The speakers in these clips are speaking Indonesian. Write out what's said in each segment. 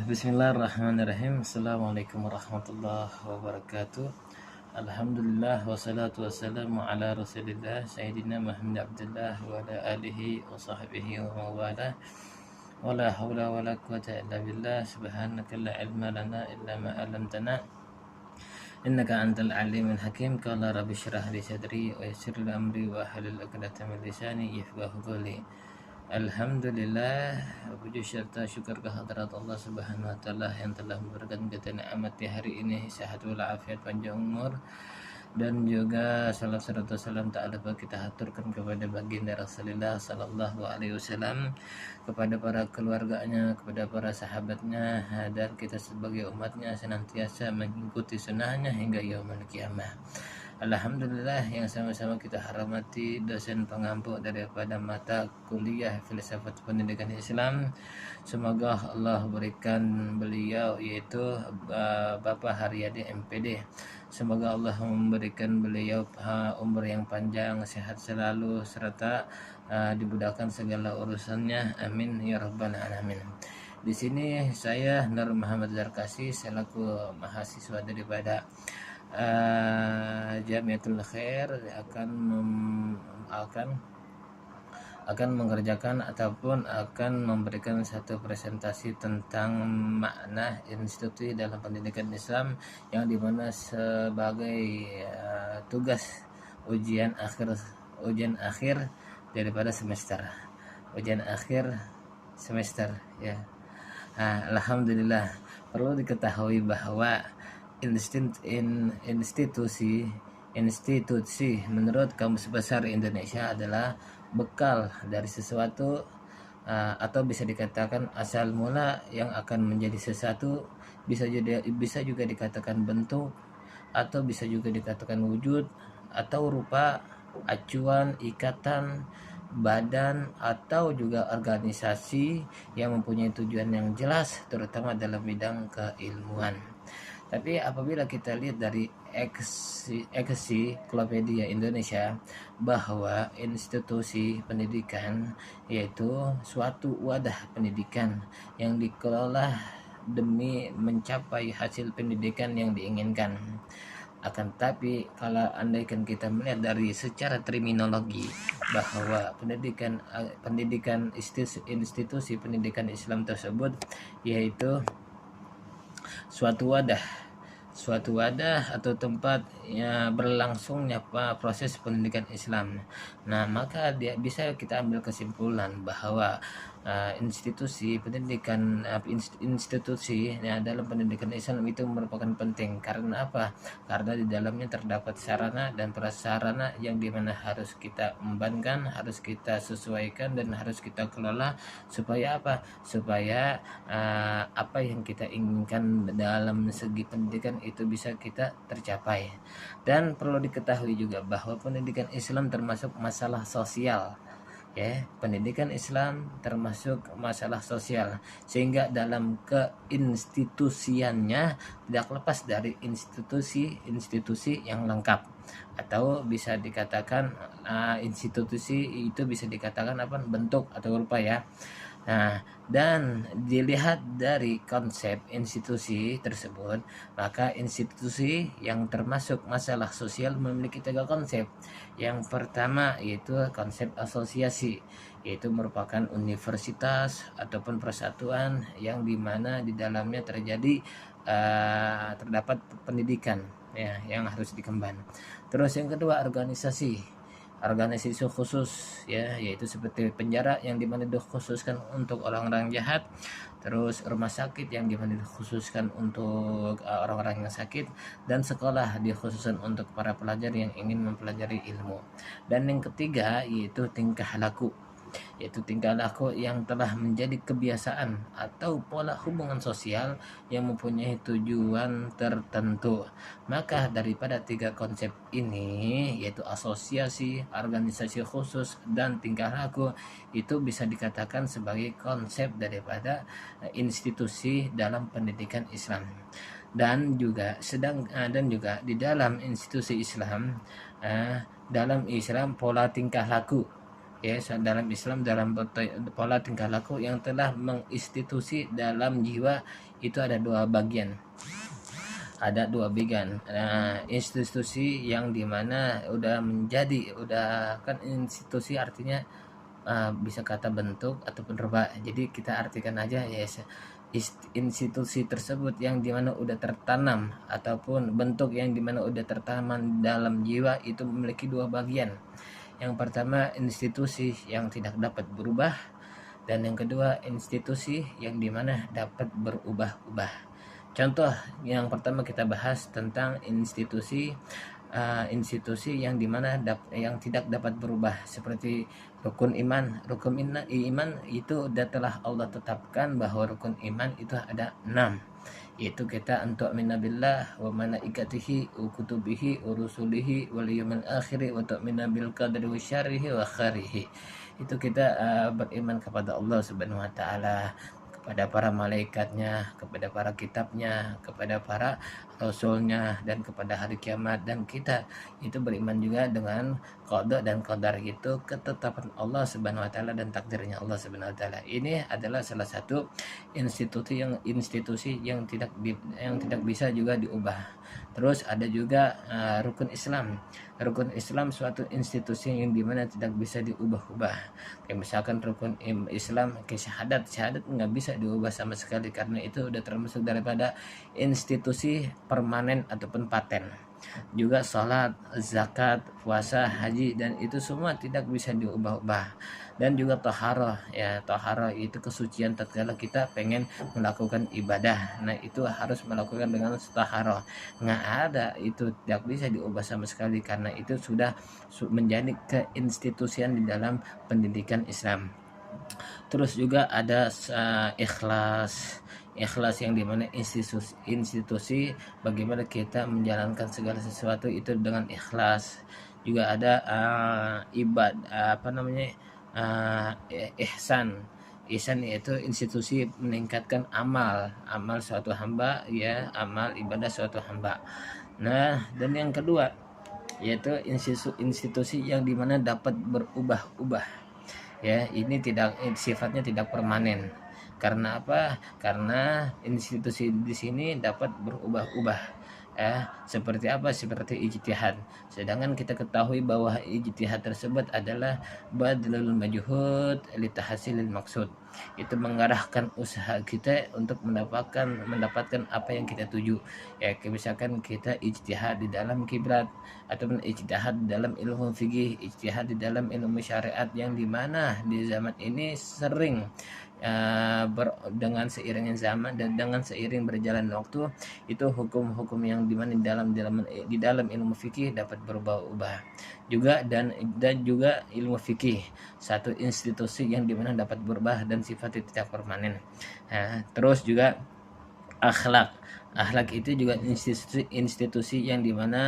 Bismillahirrahmanirrahim. Assalamualaikum warahmatullahi wabarakatuh. Alhamdulillah wassalatu wassalamu ala Rasulillah Sayyidina Muhammad Abdullah wa ala alihi wa sahbihi wa mawala. Wala hawla wala quwata illa billah. Subhanaka la ilma lana illa ma 'allamtana. Innaka antal alimul hakim. Qala rabbi shrah li sadri wa yassir li amri wa hlul 'uqdatam min lisani yafqahu qawli. Alhamdulillah, puji serta syukur kehadirat Allah Subhanahu wa taala yang telah memberikan kita nikmat di hari ini, sehat walafiat, panjang umur, dan juga salam serta salam tak lupa kita haturkan kepada baginda Rasulullah sallallahu alaihi wasallam, kepada para keluarganya, kepada para sahabatnya, dan kita sebagai umatnya senantiasa mengikuti sunnahnya hingga yaumul kiamah. Alhamdulillah yang sama-sama kita hormati dosen pengampu daripada mata kuliah filsafat pendidikan Islam. Semoga Allah berikan beliau, yaitu Bapak Haryadi MPD. Semoga Allah memberikan beliau umur yang panjang, sehat selalu, serta dimudahkan segala urusannya. Amin ya rabbal alamin. Di sini saya Nur Muhammad Zarkasi selaku mahasiswa daripada Jamiatul Khair akan mengerjakan ataupun akan memberikan satu presentasi tentang makna institusi dalam pendidikan Islam, yang dimana sebagai tugas ujian akhir daripada semester, ujian akhir semester ya. Alhamdulillah, perlu diketahui bahwa institusi menurut Kamus Besar Indonesia adalah bekal dari sesuatu, atau bisa dikatakan asal mula yang akan menjadi sesuatu. Bisa juga dikatakan bentuk, atau bisa juga dikatakan wujud, atau rupa, acuan, ikatan, badan, atau juga organisasi yang mempunyai tujuan yang jelas, terutama dalam bidang keilmuan. Tapi apabila kita lihat dari Ensiklopedia Indonesia, bahwa institusi pendidikan yaitu suatu wadah pendidikan yang dikelola demi mencapai hasil pendidikan yang diinginkan. Akan tetapi kalau andaikan kita melihat dari secara terminologi, bahwa pendidikan institusi pendidikan Islam tersebut yaitu suatu wadah atau tempat berlangsungnya proses pendidikan Islam. Nah, maka bisa kita ambil kesimpulan bahwa institusi dalam pendidikan Islam itu merupakan penting. Karena apa? Karena di dalamnya terdapat sarana dan prasarana yang dimana harus kita embankan, harus kita sesuaikan, dan harus kita kelola supaya apa? Supaya apa yang kita inginkan dalam segi pendidikan itu bisa kita tercapai. Dan perlu diketahui juga bahwa pendidikan Islam termasuk masalah sosial. Pendidikan Islam termasuk masalah sosial, sehingga dalam keinstitusiannya tidak lepas dari institusi yang lengkap, atau bisa dikatakan institusi itu bisa dikatakan bentuk atau rupa ya. Nah, dan dilihat dari konsep institusi tersebut, maka institusi yang termasuk masalah sosial memiliki 3 konsep. Yang pertama yaitu konsep asosiasi, yaitu merupakan universitas ataupun persatuan yang dimana di dalamnya terdapat pendidikan ya yang harus dikembang. Terus yang kedua organisasi khusus ya, yaitu seperti penjara yang dimana dikhususkan untuk orang-orang jahat, terus rumah sakit yang dimana dikhususkan untuk orang-orang yang sakit, dan sekolah dikhususkan untuk para pelajar yang ingin mempelajari ilmu. Dan yang ketiga yaitu tingkah laku yang telah menjadi kebiasaan atau pola hubungan sosial yang mempunyai tujuan tertentu. Maka daripada 3 konsep ini, yaitu asosiasi, organisasi khusus, dan tingkah laku, itu bisa dikatakan sebagai konsep daripada institusi dalam pendidikan Islam. Dan juga di dalam institusi Islam, dalam Islam pola tingkah laku ya dalam Islam, dalam pola tingkah laku yang telah menginstitusi dalam jiwa itu ada dua bagian. Nah, institusi yang dimana udah menjadi, udah kan institusi artinya bisa kata bentuk ataupun rupa. Jadi kita artikan aja ya institusi tersebut yang dimana udah tertanam ataupun bentuk yang dimana udah tertanam dalam jiwa itu memiliki dua bagian. Yang pertama institusi yang tidak dapat berubah, dan yang kedua institusi yang dimana dapat berubah-ubah. Contoh yang pertama kita bahas tentang institusi yang dimana yang tidak dapat berubah, seperti rukun iman. Iman itu telah Allah tetapkan bahwa rukun iman itu ada 6, yaitu kita untuk minabillah wa malaikatihi wa kutubihi wa rusulihi wal yawmil akhir wa tu'mina bil qadri wa syarrihi wa khairihi. Itu kita beriman kepada Allah Subhanahu wa taala, kepada para malaikatnya, kepada para kitabnya, kepada para rasulnya, dan kepada hari kiamat. Dan kita itu beriman juga dengan qada dan qadar, itu ketetapan Allah Subhanahu wa taala dan takdirnya Allah Subhanahu wa taala. Ini adalah salah satu institusi yang tidak bisa juga diubah. Terus ada juga rukun Islam. Rukun Islam suatu institusi yang dimana tidak bisa diubah-ubah. Kayak misalkan rukun Islam kayak syahadat nggak bisa diubah sama sekali, karena itu udah termasuk daripada institusi permanen ataupun paten. Juga sholat, zakat, puasa, haji, dan itu semua tidak bisa diubah-ubah. Dan juga toharoh, ya toharoh itu kesucian tatkala kita pengen melakukan ibadah. Nah itu harus melakukan dengan toharoh. Nggak ada, itu tidak bisa diubah sama sekali, karena itu sudah menjadi keinstitusian di dalam pendidikan Islam. Terus juga ada ikhlas yang dimana institusi bagaimana kita menjalankan segala sesuatu itu dengan ikhlas. Juga ada ihsan. Ihsan yaitu institusi meningkatkan amal suatu hamba, ya amal ibadah suatu hamba. Nah, dan yang kedua yaitu institusi yang dimana dapat berubah-ubah, ya ini sifatnya tidak permanen. Karena apa? Karena institusi di sini dapat berubah-ubah. Seperti apa? Seperti ijtihad. Sedangkan kita ketahui bahwa ijtihad tersebut adalah badlul majhud li tahsilil maksud. Itu mengarahkan usaha kita untuk mendapatkan apa yang kita tuju. Ya, misalkan kita ijtihad di dalam kiblat, ataupun ijtihad di dalam ilmu fikih, ijtihad di dalam ilmu syariat, yang dimana di zaman ini sering dengan seiringnya zaman dan dengan seiring berjalan waktu, itu hukum-hukum yang dimana di dalam ilmu fikih dapat berubah-ubah juga. Dan juga ilmu fikih satu institusi yang dimana dapat berubah dan sifatnya tidak permanen. Terus juga akhlak itu juga institusi yang dimana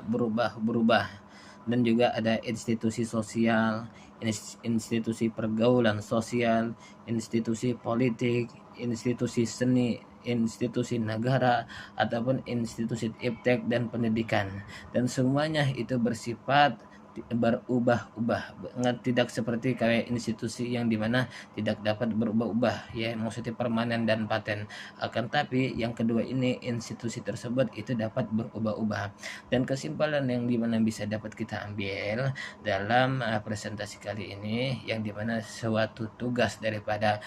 berubah. Dan juga ada institusi sosial, institusi pergaulan sosial, institusi politik, institusi seni, institusi negara, ataupun institusi iptek dan pendidikan. Dan semuanya itu bersifat berubah-ubah, tidak seperti kayak institusi yang dimana tidak dapat berubah-ubah, ya maksudnya permanen dan paten. Akan tapi yang kedua ini, institusi tersebut itu dapat berubah-ubah. Dan kesimpulan yang dimana bisa dapat kita ambil dalam presentasi kali ini, yang dimana suatu tugas daripada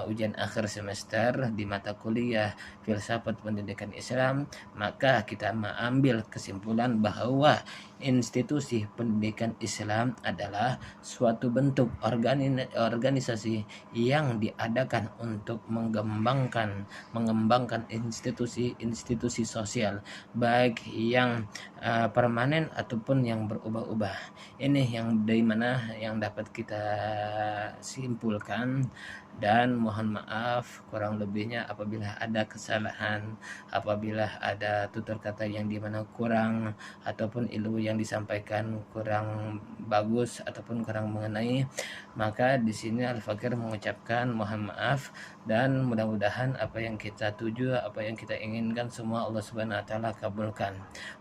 ujian akhir semester di mata kuliah filsafat pendidikan Islam, maka kita mengambil kesimpulan bahwa institusi pendidikan Islam adalah suatu bentuk organisasi yang diadakan untuk mengembangkan institusi sosial, baik yang permanen ataupun yang berubah-ubah. Ini yang dari mana yang dapat kita simpulkan, dan mohon maaf kurang lebihnya apabila ada kesalahan, apabila ada tutur kata yang dimana kurang, ataupun ilmu yang disampaikan kurang bagus ataupun kurang mengenai, maka di sini Al-Fakir mengucapkan mohon maaf. Dan mudah-mudahan apa yang kita tuju, apa yang kita inginkan, semua Allah Subhanahu wa taala kabulkan.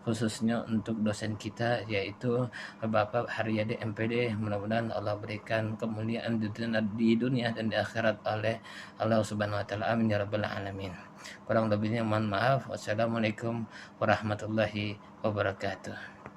Khususnya tentunya untuk dosen kita yaitu Bapak Haryadi MPD. Mudah-mudahan Allah berikan kemuliaan di dunia dan di akhirat oleh Allah Subhanahu wa taala. Amin ya rabbal alamin. Kurang lebihnya mohon maaf. Wassalamualaikum warahmatullahi wabarakatuh.